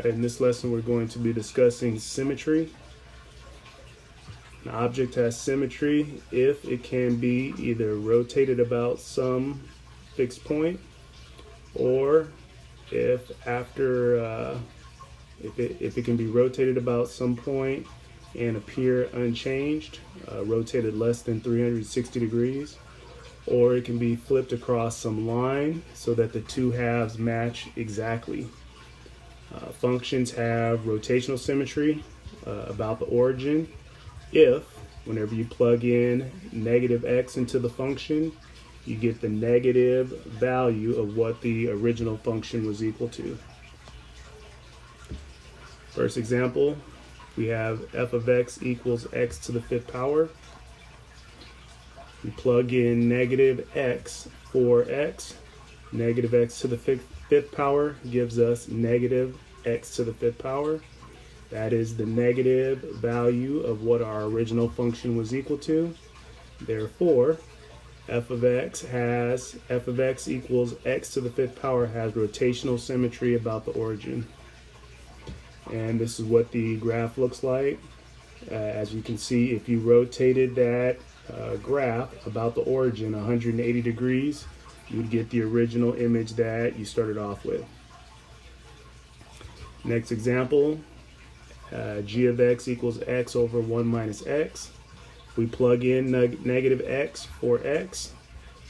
In this lesson, we're going to be discussing symmetry. An object has symmetry if it can be either rotated about some fixed point, or if it can be rotated about some point and appear unchanged, rotated less than 360 degrees, or it can be flipped across some line so that the two halves match exactly. Functions have rotational symmetry about the origin if, whenever you plug in negative x into the function, you get the negative value of what the original function was equal to. First example, we have f of x equals x to the fifth power. We plug in negative x for x. Negative x to the fifth power gives us negative x to the fifth power. That is the negative value of what our original function was equal to. Therefore, f of x equals x to the fifth power has rotational symmetry about the origin. And this is what the graph looks like. As you can see, if you rotated that graph about the origin 180 degrees, you would get the original image that you started off with. Next example, g of x equals x over 1 minus x. We plug in negative x for x.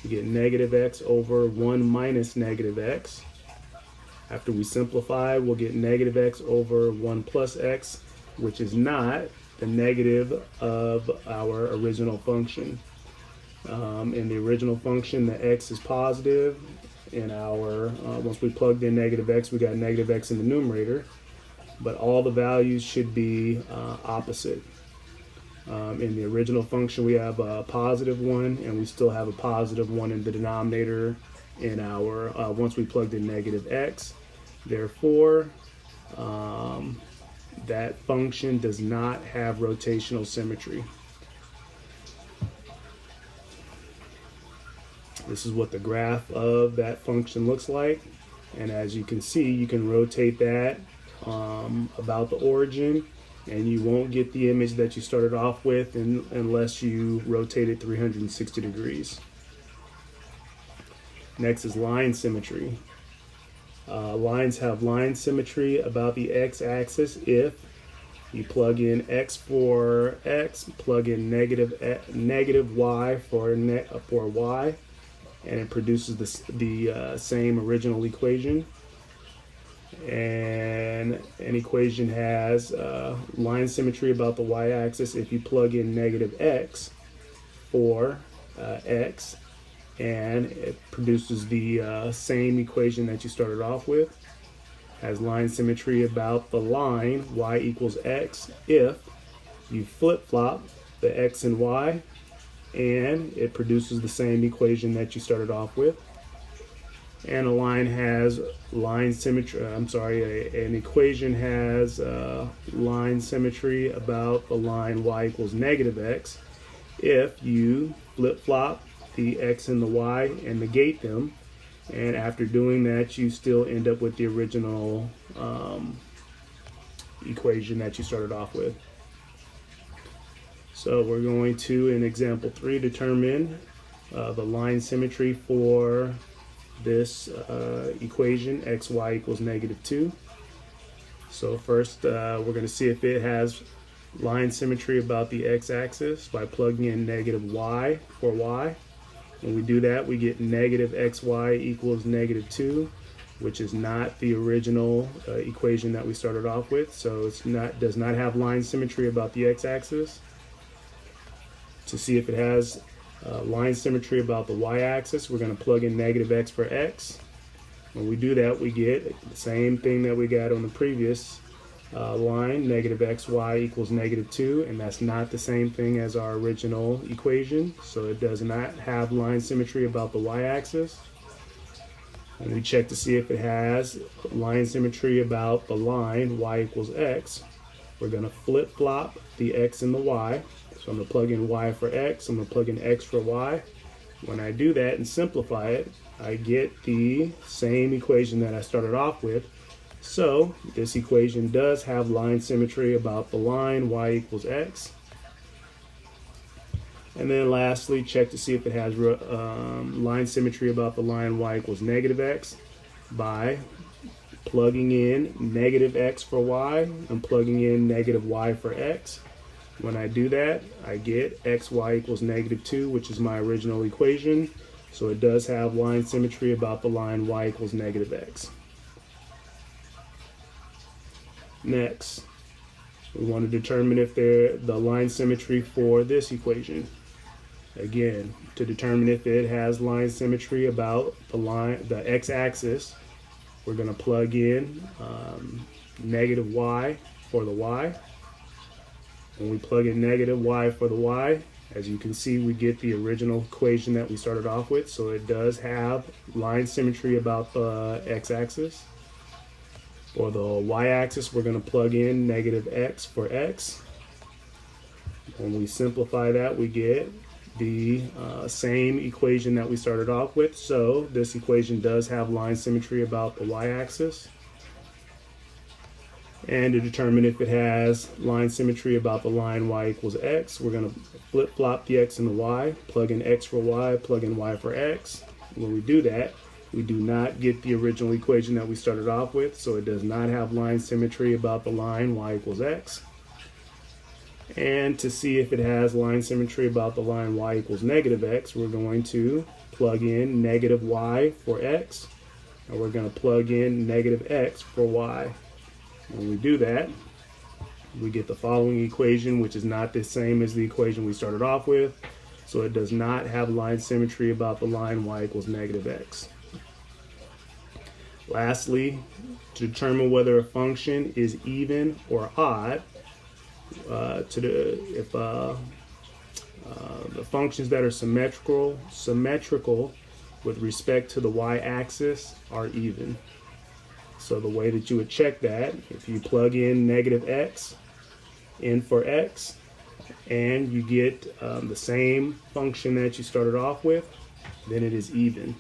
We get negative x over 1 minus negative x. After we simplify, we'll get negative x over 1 plus x, which is not the negative of our original function. In the original function, the x is positive. In our once we plugged in negative x, we got negative x in the numerator, but all the values should be opposite. In the original function, we have a positive 1, and we still have a positive 1 in the denominator in our once we plugged in negative x. Therefore, that function does not have rotational symmetry. This is what the graph of that function looks like, and as you can see, you can rotate that about the origin, and you won't get the image that you started off with unless you rotate it 360 degrees. Next is line symmetry. Lines have line symmetry about the x-axis if you plug in x for x, plug in negative y for y, and it produces the same original equation. And an equation has line symmetry about the y-axis if you plug in negative x for x, and it produces the same equation that you started off with. Has line symmetry about the line y equals x if you flip-flop the x and y, and it produces the same equation that you started off with. And a line has line symmetry, an equation has line symmetry about the line y equals negative x if you flip-flop the x and the y and negate them, and after doing that you still end up with the original equation that you started off with. So we're going to, in example 3, determine the line symmetry for this equation xy equals -2. So first we're going to see if it has line symmetry about the x-axis by plugging in negative y for y. When we do that, we get negative xy equals -2, which is not the original equation that we started off with. So does not have line symmetry about the x-axis. To see if it has line symmetry about the y-axis, we're going to plug in negative x for x. When we do that, we get the same thing that we got on the previous line, negative xy equals -2, and that's not the same thing as our original equation, so it does not have line symmetry about the y-axis. And we check to see if it has line symmetry about the line y equals x. We're going to flip-flop the x and the y. So I'm going to plug in y for x, I'm going to plug in x for y. When I do that and simplify it, I get the same equation that I started off with. So this equation does have line symmetry about the line y equals x. And then lastly, check to see if it has line symmetry about the line y equals negative x by plugging in negative x for y and plugging in negative y for x. When I do that, I get xy equals -2, which is my original equation. So it does have line symmetry about the line y equals -x. Next, we want to determine if the line symmetry for this equation. Again, to determine if it has line symmetry about the x-axis, we're going to plug in negative y for the y. When we plug in negative y for the y, as you can see, we get the original equation that we started off with. So it does have line symmetry about the x-axis. For the y-axis, we're going to plug in negative x for x. When we simplify that, we get the same equation that we started off with. So this equation does have line symmetry about the y-axis. And to determine if it has line symmetry about the line y equals x, we're going to flip-flop the x and the y, plug in x for y, plug in y for x. When we do that, we do not get the original equation that we started off with, so it does not have line symmetry about the line y equals x. And to see if it has line symmetry about the line y equals -x, we're going to plug in negative y for x, and we're going to plug in negative x for y. When we do that, we get the following equation, which is not the same as the equation we started off with. So it does not have line symmetry about the line y equals -x. Lastly, to determine whether a function is even or odd, the functions that are symmetrical with respect to the y-axis are even. So the way that you would check that, if you plug in negative x in for x, and you get the same function that you started off with, then it is even.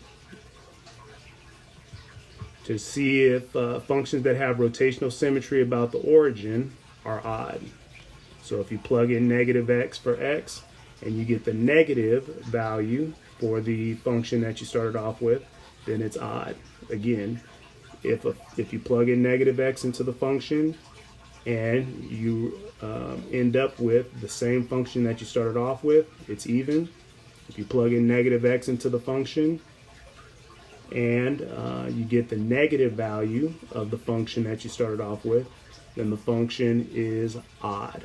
To see if functions that have rotational symmetry about the origin are odd. So if you plug in negative x for x, and you get the negative value for the function that you started off with, then it's odd. Again, if you plug in negative x into the function and you end up with the same function that you started off with, it's even. If you plug in negative x into the function and you get the negative value of the function that you started off with, then the function is odd.